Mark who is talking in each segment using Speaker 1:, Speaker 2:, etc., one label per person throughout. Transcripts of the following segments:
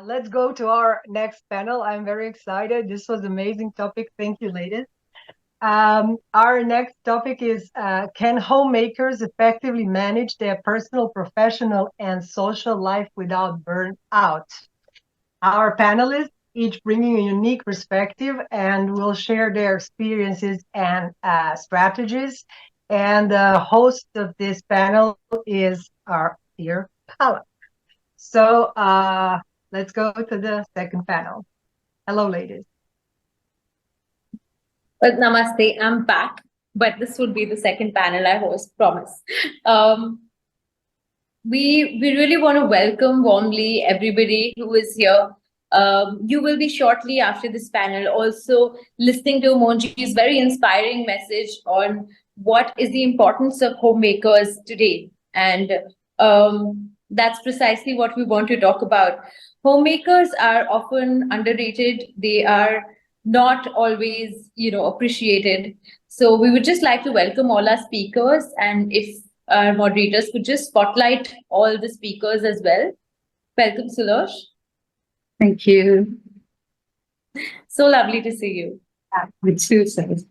Speaker 1: Let's go to our next panel. I'm very excited. This was an amazing topic. Thank you, ladies. Our next topic is can homemakers effectively manage their personal, professional, and social life without burnout? Our panelists, each bringing a unique perspective, and will share their experiences and strategies. And the host of this panel is our dear Paula. So let's go to the second panel. Hello, ladies.
Speaker 2: Well, namaste. I'm back, but this would be the second panel I host, promise. Um, we really want to welcome warmly everybody who is here. You will be shortly after this panel also listening to Monji's very inspiring message on what is the importance of homemakers today. And that's precisely what we want to talk about. Homemakers are often underrated. They are not always, appreciated. So we would just like to welcome all our speakers, and if our moderators could just spotlight all the speakers as well. Welcome, Sulosh.
Speaker 3: Thank you.
Speaker 2: So lovely to see you.
Speaker 3: With Susan.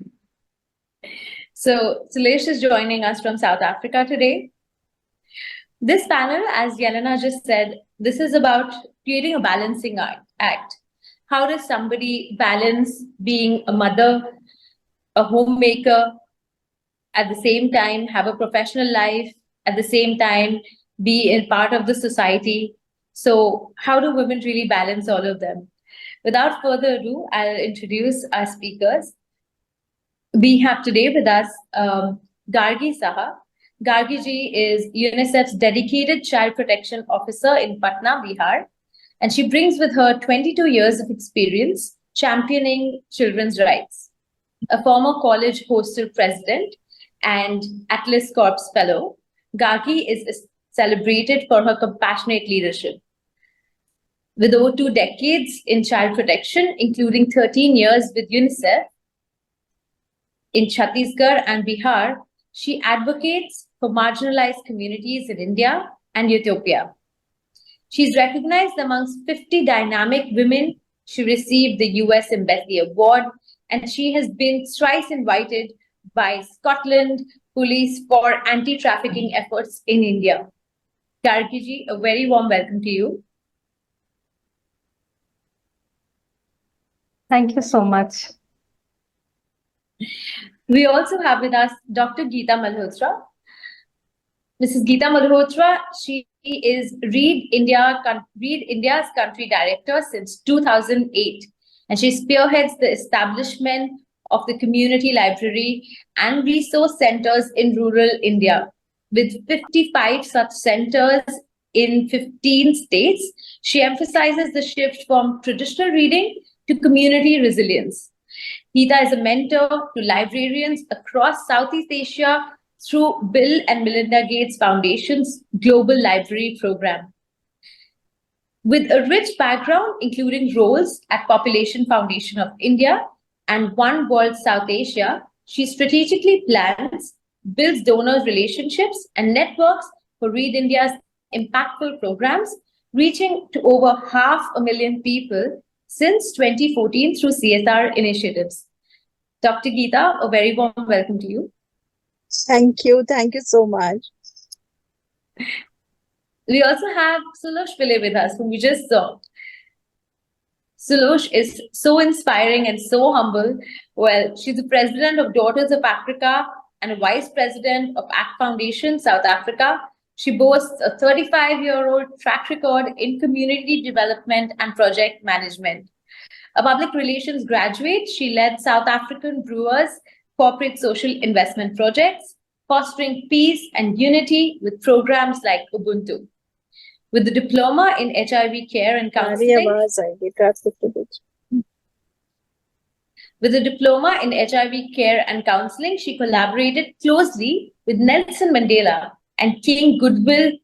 Speaker 2: So Sulosh is joining us from South Africa today. This panel, as Yelena just said, this is about creating a balancing act. How does somebody balance being a mother, a homemaker, at the same time have a professional life, at the same time be a part of the society? So how do women really balance all of them? Without further ado, I'll introduce our speakers. We have today with us Gargi Saha. Gargi ji is UNICEF's dedicated child protection officer in Patna, Bihar, and she brings with her 22 years of experience championing children's rights. A former college hostel president and Atlas Corps fellow, Gargi is celebrated for her compassionate leadership. With over 2 decades in child protection, including 13 years with UNICEF in Chhattisgarh and Bihar, she advocates for marginalized communities in India and Ethiopia. She's recognized amongst 50 dynamic women. She received the US Embassy Award, and she has been thrice invited by Scotland Police for anti-trafficking efforts in India. Gargi ji, a very warm welcome to you.
Speaker 3: Thank you so much.
Speaker 2: We also have with us Dr. Geeta Malhotra. Mrs. Geeta Malhotra, she is Read India's country director since 2008, and she spearheads the establishment of the community library and resource centers in rural India. With 55 such centers in 15 states, she emphasizes the shift from traditional reading to community resilience. Geeta is a mentor to librarians across Southeast Asia through Bill and Melinda Gates Foundation's Global Library Program. With a rich background, including roles at Population Foundation of India and One World South Asia, she strategically plans, builds donor relationships and networks for Read India's impactful programs, reaching to over 500,000 people since 2014 through CSR initiatives. Dr. Geeta, a very warm welcome to you.
Speaker 4: Thank you so much.
Speaker 2: We also have Sulosh Pillay with us, whom we just saw. Sulosh is so inspiring and so humble. Well, she's the president of Daughters of Africa and a vice president of ACT Foundation, South Africa. She boasts a 35-year-old track record in community development and project management. A public relations graduate, she led South African Brewers corporate social investment projects, fostering peace and unity with programs like Ubuntu. With the diploma in HIV care and counseling, she collaborated closely with Nelson Mandela and King Goodwill,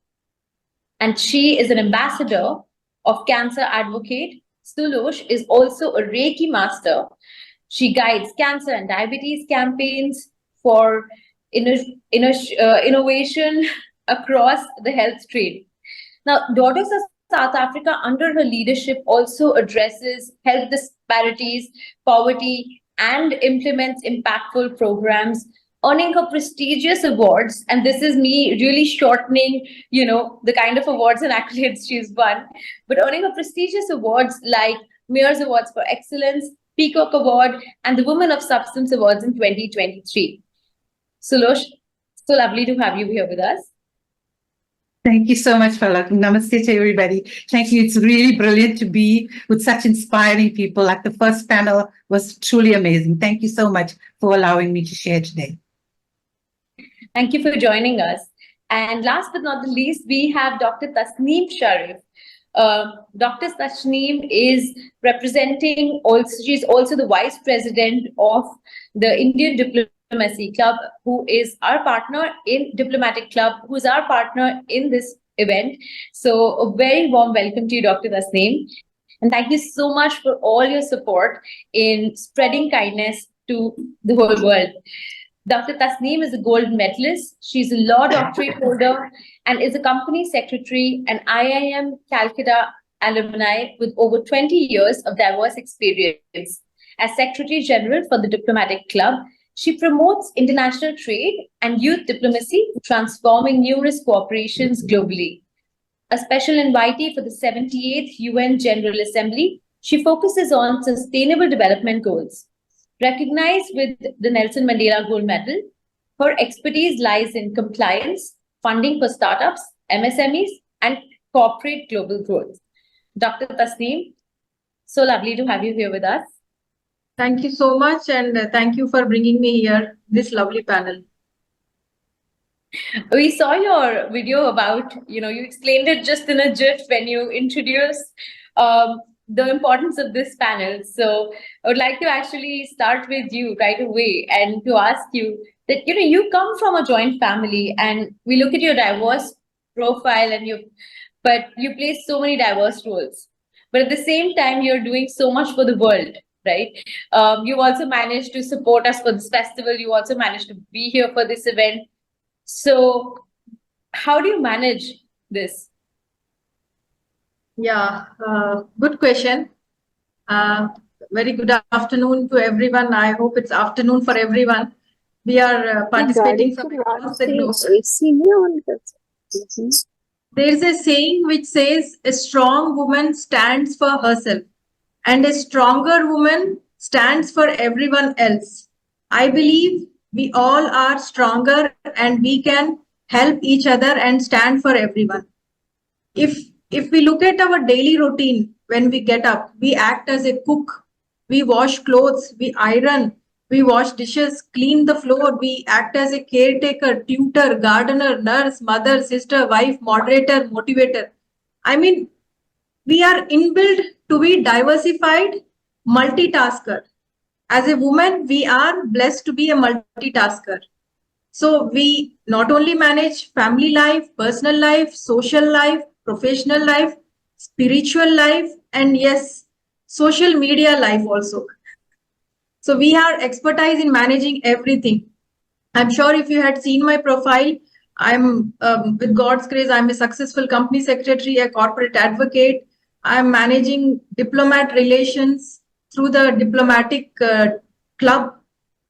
Speaker 2: and she is an ambassador of Cancer Advocate. Sulosh is also a Reiki master. She guides cancer and diabetes campaigns for innovation across the health trade. Now, Daughters South Africa, under her leadership, also addresses health disparities, poverty, and implements impactful programs, earning her prestigious awards. And this is me really shortening, the kind of awards and accolades she's won, but earning her prestigious awards like Mayor's Awards for Excellence, Peacock Award, and the Women of Substance Awards in 2023. Sulosh, so lovely to have you here with us.
Speaker 3: Thank you so much, Falak. Namaste to everybody. Thank you. It's really brilliant to be with such inspiring people. Like the first panel was truly amazing. Thank you so much for allowing me to share today.
Speaker 2: Thank you for joining us. And last but not the least, we have Dr. Tasneem Sheriff. Dr. Tasneem is representing she's also the Vice President of the Indian Diplomacy Club, who is our partner in Diplomatic Club, who is our partner in this event. So a very warm welcome to you, Dr. Tasneem. And thank you so much for all your support in spreading kindness to the whole world. Dr. Tasneem is a gold medalist. She's a law doctorate holder and is a company secretary and IIM Calcutta alumni with over 20 years of diverse experience. As Secretary General for the Diplomatic Club, she promotes international trade and youth diplomacy, transforming numerous cooperations globally. A special invitee for the 78th UN General Assembly, she focuses on sustainable development goals. Recognized with the Nelson Mandela Gold Medal, her expertise lies in compliance, funding for startups, MSMEs, and corporate global growth. Dr. Tasneem, so lovely to have you here with us.
Speaker 5: Thank you so much, and thank you for bringing me here, this lovely panel.
Speaker 2: We saw your video about, you explained it just in a GIF when you introduced the importance of this panel. So I would like to actually start with you right away and to ask you that, you come from a joint family and we look at your diverse profile but you play so many diverse roles. But at the same time, you're doing so much for the world, right? You've also managed to support us for this festival. You also managed to be here for this event. So how do you manage this?
Speaker 5: Yeah, good question. Very good afternoon to everyone. I hope it's afternoon for everyone. We are participating from across the globe. There's a saying which says, a strong woman stands for herself and a stronger woman stands for everyone else. I believe we all are stronger and we can help each other and stand for everyone. If we look at our daily routine, when we get up, we act as a cook, we wash clothes, we iron, we wash dishes, clean the floor, we act as a caretaker, tutor, gardener, nurse, mother, sister, wife, moderator, motivator. I mean, we are inbuilt to be diversified multitasker. As a woman, we are blessed to be a multitasker. So we not only manage family life, personal life, social life, professional life, spiritual life, and yes, social media life also. So we are expertise in managing everything. I'm sure if you had seen my profile, I'm with God's grace, I'm a successful company secretary, a corporate advocate. I'm managing diplomat relations through the Diplomatic Club,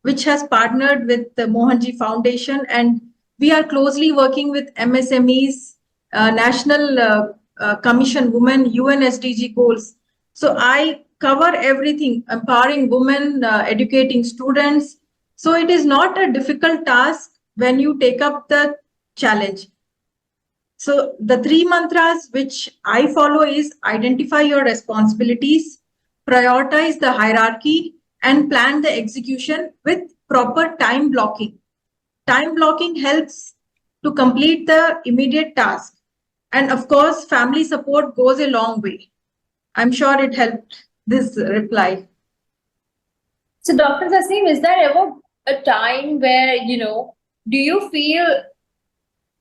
Speaker 5: which has partnered with the Mohanji Foundation, and we are closely working with MSMEs, National Commission Women, UN SDG goals. So I cover everything, empowering women, educating students. So it is not a difficult task when you take up the challenge. So the 3 mantras which I follow is identify your responsibilities, prioritize the hierarchy, and plan the execution with proper time blocking. Time blocking helps to complete the immediate task. And of course, family support goes a long way. I'm sure it helped this reply.
Speaker 2: So Dr. Tasneem, is there ever a time where, do you feel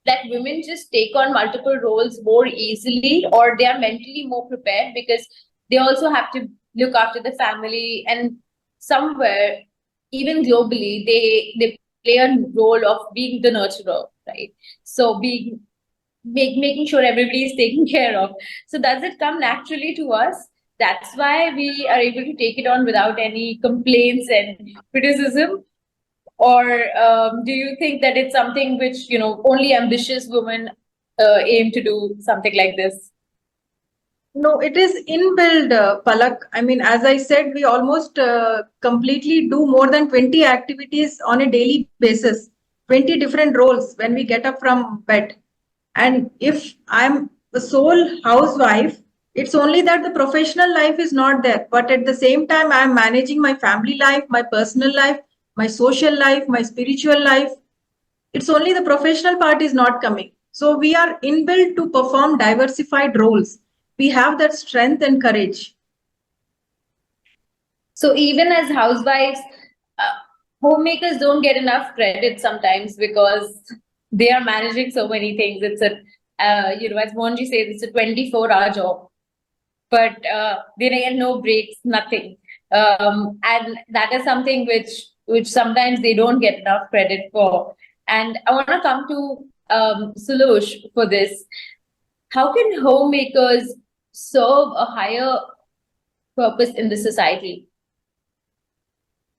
Speaker 2: that women just take on multiple roles more easily, or they are mentally more prepared because they also have to look after the family, and somewhere, even globally, they play a role of being the nurturer, right? So being making sure everybody is taken care of. So does it come naturally to us? That's why we are able to take it on without any complaints and criticism? Or do you think that it's something which, only ambitious women aim to do something like this?
Speaker 5: No, it is inbuilt, Palak. I mean, as I said, we almost completely do more than 20 activities on a daily basis, 20 different roles when we get up from bed. And if I'm a sole housewife, it's only that the professional life is not there. But at the same time, I'm managing my family life, my personal life, my social life, my spiritual life. It's only the professional part is not coming. So we are inbuilt to perform diversified roles. We have that strength and courage.
Speaker 2: So even as housewives, uh, homemakers don't get enough credit sometimes because they are managing so many things. It's as Monji says, it's a 24-hour job, but there are no breaks, nothing. And that is something which sometimes they don't get enough credit for. And I want to come to Sulosh for this. How can homemakers serve a higher purpose in the society?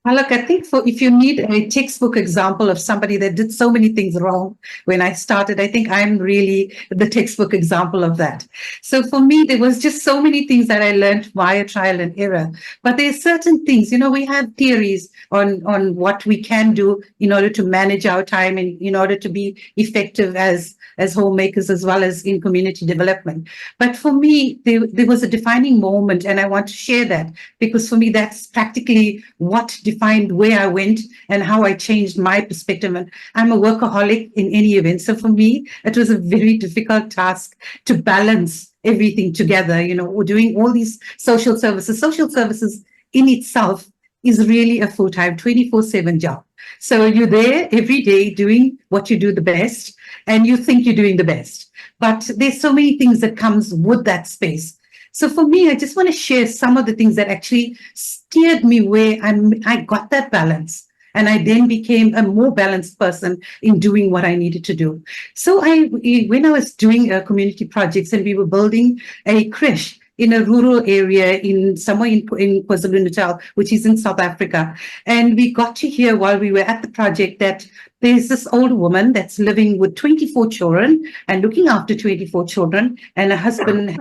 Speaker 3: Look, I think if you need a textbook example of somebody that did so many things wrong when I started, I think I'm really the textbook example of that. So for me, there was just so many things that I learned via trial and error. But there are certain things, we have theories on what we can do in order to manage our time and in order to be effective as homemakers as well as in community development. But for me, there was a defining moment, and I want to share that because for me, that's practically what defined where I went and how I changed my perspective. And I'm a workaholic in any event. So for me, it was a very difficult task to balance everything together, doing all these social services. Social services in itself is really a full-time 24/7 job. So you're there every day doing what you do the best and you think you're doing the best. But there's so many things that comes with that space. So for me, I just want to share some of the things that actually steered me where I got that balance. And I then became a more balanced person in doing what I needed to do. So when I was doing community projects and we were building a creche in a rural area somewhere in KwaZulu-Natal, which is in South Africa. And we got to hear while we were at the project that there's this old woman that's living with 24 children and looking after 24 children and a husband.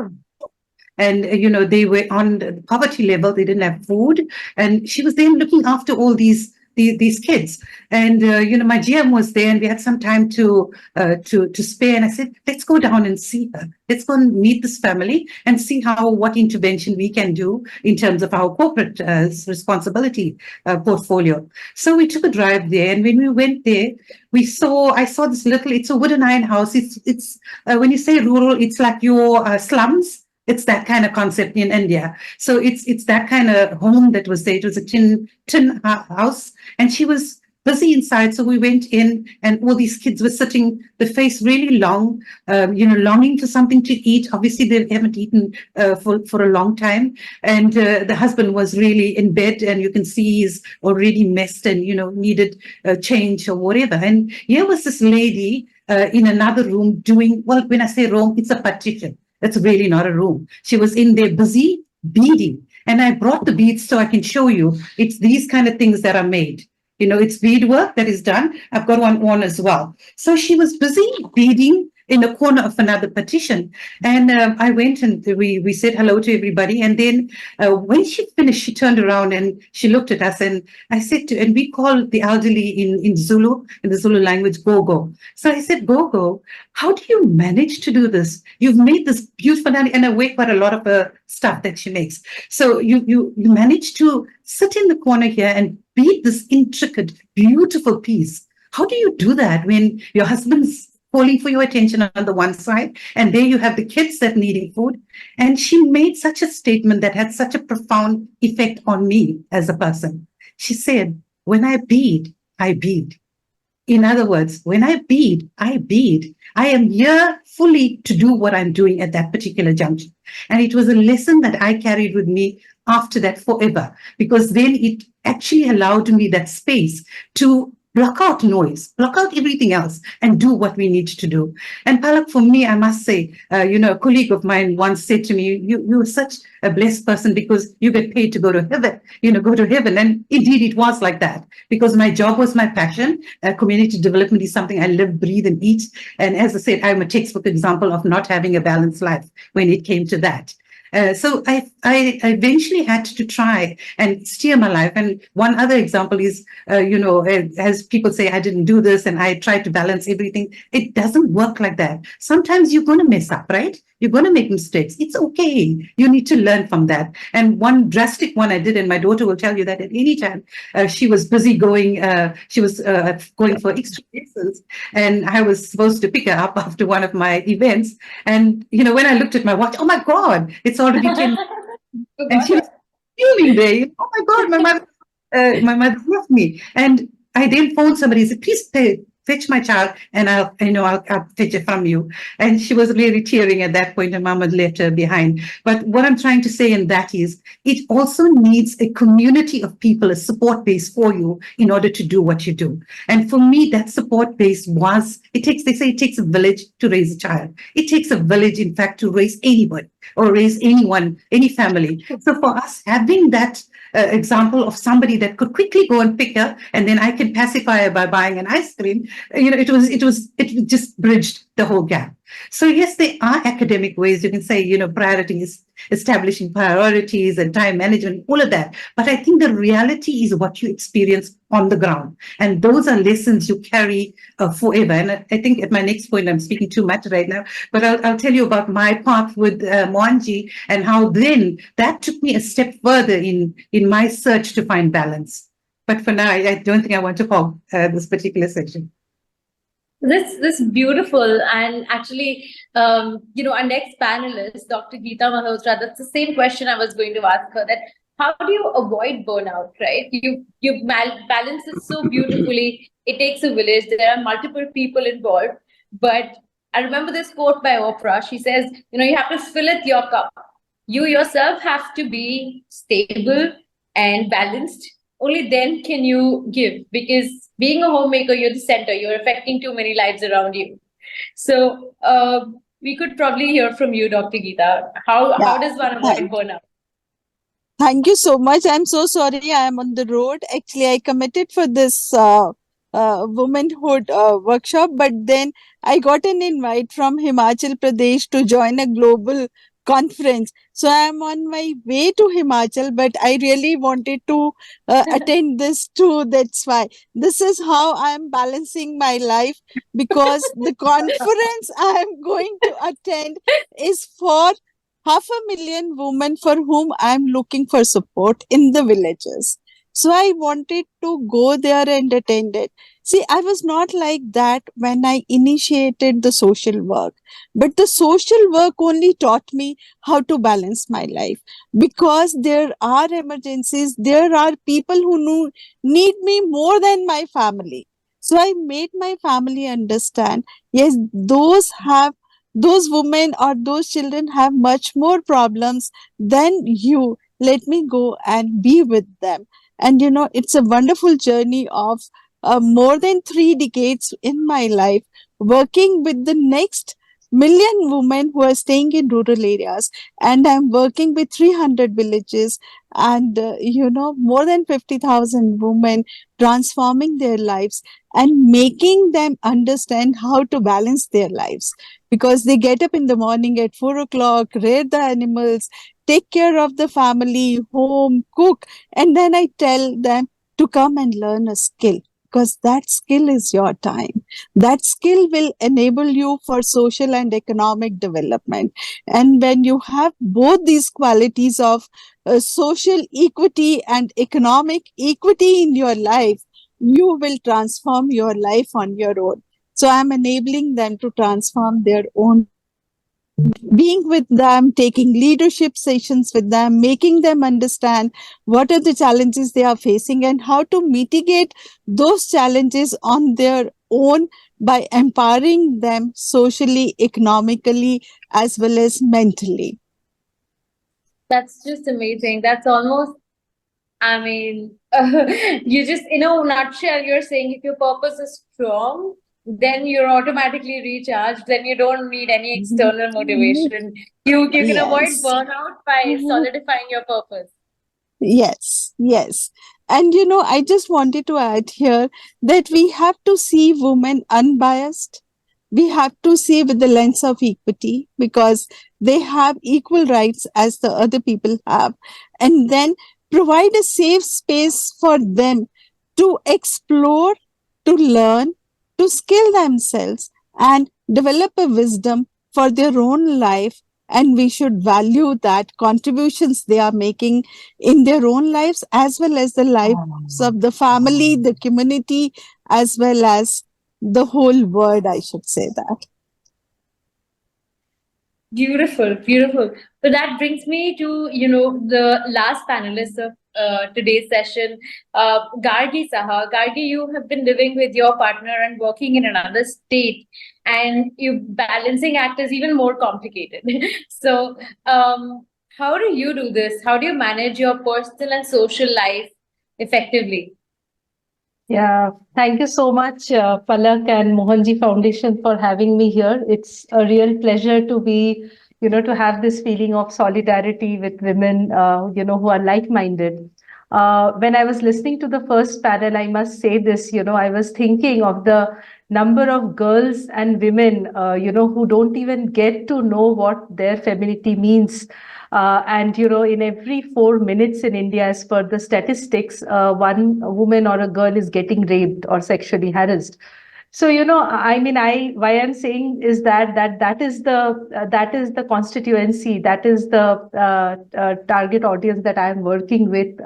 Speaker 3: And, they were on the poverty level. They didn't have food. And she was then looking after all these kids. And, my GM was there and we had some time to spare. And I said, let's go down and see her. Let's go and meet this family and see what intervention we can do in terms of our corporate responsibility portfolio. So we took a drive there. And when we went there, I saw this it's a wooden iron house. It's when you say rural, it's like your slums. It's that kind of concept in India. So it's that kind of home that was there. It was a tin house, and she was busy inside. So we went in, and all these kids were sitting, the face really long, longing for something to eat. Obviously, they haven't eaten for a long time. And the husband was really in bed, and you can see he's already messed and, needed a change or whatever. And here was this lady in another room doing, well, when I say room, it's a partition. That's really not a room. She was in there busy beading. And I brought the beads so I can show you. It's these kind of things that are made. It's beadwork that is done. I've got one on as well. So she was busy beading in the corner of another partition. And I went and we said hello to everybody. And then when she finished, she turned around and she looked at us. And I said and we call the elderly in Zulu, in the Zulu language, Gogo. So I said, Gogo, how do you manage to do this? You've made this beautiful, and I wear quite a lot of stuff that she makes. So you managed to sit in the corner here and bead this intricate, beautiful piece. How do you do that when your husband's calling for your attention on the one side, and there you have the kids that needing food? And she made such a statement that had such a profound effect on me as a person. She said, when I bead, I bead. In other words, when I bead, I bead. I am here fully to do what I'm doing at that particular junction. And it was a lesson that I carried with me after that forever, because then it actually allowed me that space to block out noise, block out everything else, and do what we need to do. And Palak, for me, I must say, a colleague of mine once said to me, you're such a blessed person because you get paid to go to heaven, go to heaven. And indeed, it was like that because my job was my passion. Community development is something I live, breathe, and eat. And as I said, I'm a textbook example of not having a balanced life when it came to that. So I eventually had to try and steer my life. And one other example is, as people say, I didn't do this and I tried to balance everything. It doesn't work like that. Sometimes you're going to mess up, right? You're going to make mistakes. It's okay. You need to learn from that. And one drastic one I did, and my daughter will tell you that at any time, she was busy going, going for extra lessons, and I was supposed to pick her up after one of my events. And, when I looked at my watch, oh my God, it's already 10. And she was fuming there. Oh my God, my mother left me. And I then phoned somebody and said, please fetch my child and I'll fetch it from you. And she was really tearing at that point and mom had left her behind. But what I'm trying to say in that is it also needs a community of people, a support base for you in order to do what you do. And for me, that support base they say it takes a village to raise a child. It takes a village, in fact, to raise anybody or raise anyone, any family. So for us, having that example of somebody that could quickly go and pick her, and then I can pacify her by buying an ice cream. It just bridged the whole gap. So yes, there are academic ways you can say, priorities, establishing priorities and time management, all of that. But I think the reality is what you experience on the ground. And those are lessons you carry forever. And I think at my next point, I'm speaking too much right now, but I'll tell you about my path with Moanji and how then that took me a step further in my search to find balance. But for now, I don't think I want to hog this particular section.
Speaker 2: This beautiful, and actually, our next panelist, Dr. Geeta Malhotra, that's the same question I was going to ask her. That how do you avoid burnout, right? You balance it so beautifully. It takes a village. There are multiple people involved. But I remember this quote by Oprah. She says, you have to fill it your cup. You yourself have to be stable and balanced. Only then can you give, because being a homemaker, you're the center, you're affecting too many lives around you. So we could probably hear from you, Dr. Geeta. How does one avoid burnout?
Speaker 4: Thank you so much. I'm so sorry I am on the road. Actually, I committed for this womanhood workshop, but then I got an invite from Himachal Pradesh to join a global conference. So I'm on my way to Himachal, but I really wanted to attend this too. That's why this is how I'm balancing my life, because the conference I'm going to attend is for 500,000 women for whom I'm looking for support in the villages. So I wanted to go there and attend it. See, I was not like that when I initiated the social work, but the social work only taught me how to balance my life, because there are emergencies. There are people who need me more than my family. So I made my family understand, yes, those women or those children have much more problems than you. Let me go and be with them. And it's a wonderful journey of more than 3 decades in my life, working with the next million women who are staying in rural areas. And I'm working with 300 villages and, more than 50,000 women, transforming their lives and making them understand how to balance their lives. Because they get up in the morning at 4 o'clock, rear the animals, take care of the family, home, cook. And then I tell them to come and learn a skill, because that skill is your time. That skill will enable you for social and economic development. And when you have both these qualities of social equity and economic equity in your life, you will transform your life on your own. So I'm enabling them to transform their own, being with them, taking leadership sessions with them, making them understand what are the challenges they are facing and how to mitigate those challenges on their own by empowering them socially, economically, as well as mentally.
Speaker 2: That's just amazing. That's almost I mean, you just, in a nutshell, you're saying if your purpose is strong, then you're automatically recharged. Then you don't need any external motivation. You can avoid
Speaker 4: Yes.
Speaker 2: burnout by solidifying your purpose.
Speaker 4: Yes, yes. And I just wanted to add here that we have to see women unbiased. We have to see with the lens of equity because they have equal rights as the other people have. And then provide a safe space for them to explore, to learn, to skill themselves, and develop a wisdom for their own life. And we should value that contributions they are making in their own lives as well as the lives of the family, the community, as well as the whole world, I should say that.
Speaker 2: Beautiful, beautiful. So that brings me to, the last panelist of today's session, Gargi Saha. Gargi, you have been living with your partner and working in another state, and you balancing act is even more complicated. So, how do you do this? How do you manage your personal and social life effectively?
Speaker 6: Yeah, thank you so much, Palak and Mohanji Foundation for having me here. It's a real pleasure to be, to have this feeling of solidarity with women, who are like-minded. When I was listening to the first panel, I must say this, I was thinking of the number of girls and women, who don't even get to know what their femininity means. And in every 4 minutes in India, as per the statistics, one woman or a girl is getting raped or sexually harassed. So I mean, I why I'm saying is that is the constituency, that is the target audience that I'm working with,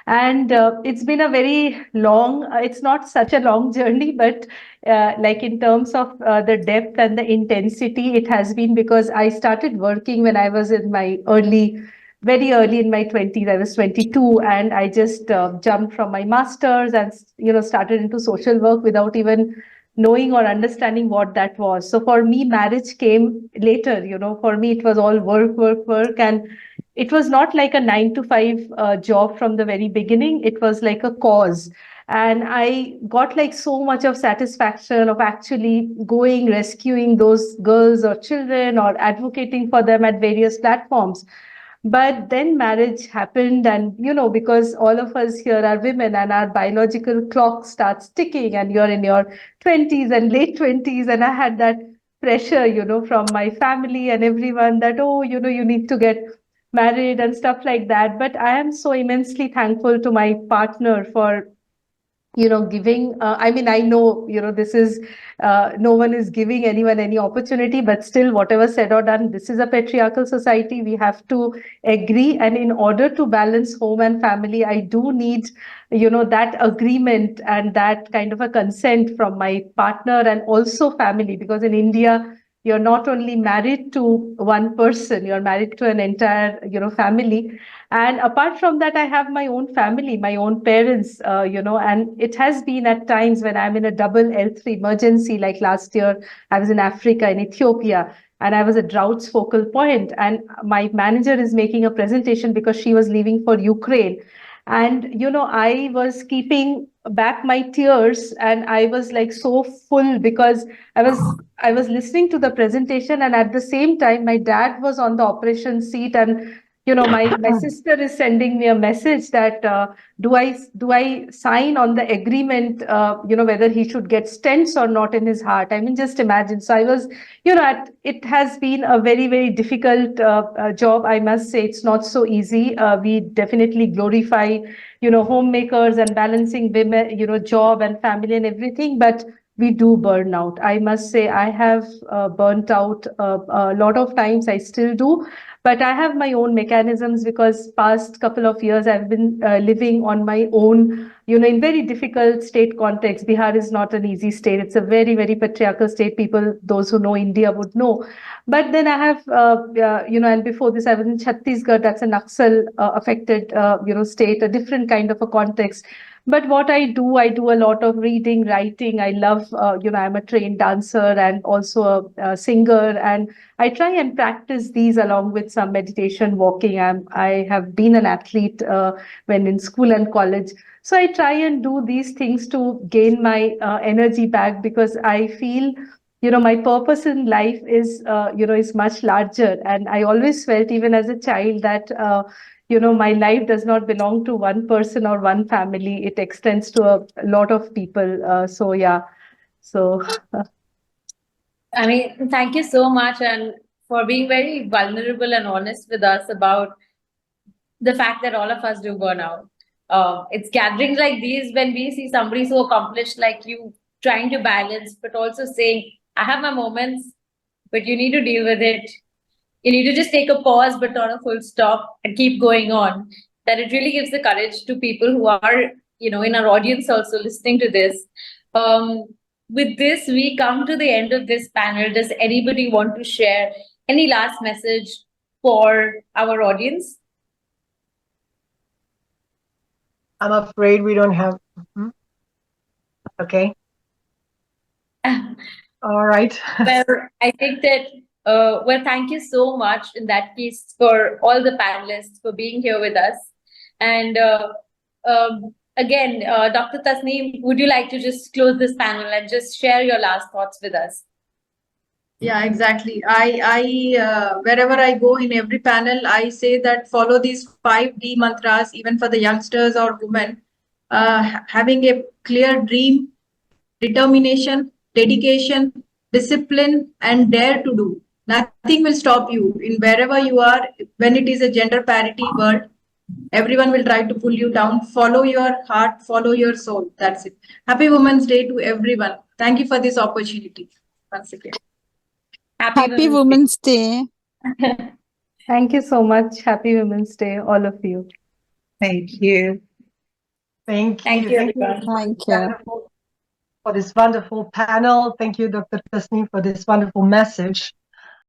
Speaker 6: and it's been a very long. It's not such a long journey, but like in terms of the depth and the intensity, it has been because I started working when I was in my very early in my 20s. I was 22, and I just jumped from my master's and started into social work without even knowing or understanding what that was. So for me, marriage came later. For me, it was all work, work, work, and it was not like a 9 to 5 job from the very beginning. It was like a cause. And I got like so much of satisfaction of actually going, rescuing those girls or children or advocating for them at various platforms. But then marriage happened, and because all of us here are women and our biological clock starts ticking, and you're in your 20s and late 20s, and I had that pressure, from my family and everyone that, oh, you need to get married and stuff like that. But I am so immensely thankful to my partner for giving, I mean, I know, this is no one is giving anyone any opportunity, but still, whatever said or done, this is a patriarchal society. We have to agree, and in order to balance home and family, I do need that agreement and that kind of a consent from my partner and also family, because in India, you're not only married to one person, you're married to an entire family. And apart from that, I have my own family, my own parents, and it has been at times when I'm in a double L3 emergency, like last year, I was in Africa, in Ethiopia, and I was at Drought's focal point, and my manager is making a presentation because she was leaving for Ukraine. And, I was keeping back my tears, and I was like so full because I was listening to the presentation, and at the same time, my dad was on the operation seat, and my sister is sending me a message that do I sign on the agreement, whether he should get stents or not in his heart. I mean, just imagine. So I was, it has been a very, very difficult job. I must say it's not so easy. We definitely glorify, homemakers and balancing women, job and family and everything, but we do burn out. I must say I have burnt out a lot of times. I still do, but I have my own mechanisms because past couple of years I've been living on my own, in very difficult state context. Bihar is not an easy state. It's a very, very patriarchal state. People, those who know India would know. But then I have, and before this, I was in Chhattisgarh. That's a Naxal affected, state, a different kind of a context. But what I do a lot of reading, writing. I love, I'm a trained dancer and also a singer. And I try and practice these along with some meditation, walking. I have been an athlete when in school and college. So I try and do these things to gain my energy back, because I feel, my purpose in life is, is much larger. And I always felt, even as a child, that, my life does not belong to one person or one family. It extends to a lot of people. So, yeah. So,
Speaker 2: I mean, thank you so much, and for being very vulnerable and honest with us about the fact that all of us do burnout. It's gatherings like these when we see somebody so accomplished like you trying to balance, but also saying, I have my moments, but you need to deal with it. You need to just take a pause, but not a full stop, and keep going on. That it really gives the courage to people who are, in our audience also listening to this. With this, we come to the end of this panel. Does anybody want to share any last message for our audience?
Speaker 1: I'm afraid we don't have. Okay. All right.
Speaker 2: Well, I think that, thank you so much in that case for all the panelists for being here with us. And again, Dr. Tasneem, would you like to just close this panel and just share your last thoughts with us?
Speaker 5: Yeah, exactly. I wherever I go in every panel, I say that follow these 5D mantras, even for the youngsters or women, having a clear dream, determination, dedication, discipline, and dare to do. Nothing will stop you in wherever you are. When it is a gender parity world, everyone will try to pull you down. Follow your heart, follow your soul. That's it. Happy Women's Day to everyone. Thank you for this opportunity once again.
Speaker 4: Happy Women's Day.
Speaker 6: thank you so much. Happy Women's Day, all of you.
Speaker 3: Thank you.
Speaker 1: Thank you.
Speaker 2: Thank you, everyone.
Speaker 4: Thank you.
Speaker 1: For this wonderful panel. Thank you, Dr. Tasneem, for this wonderful message.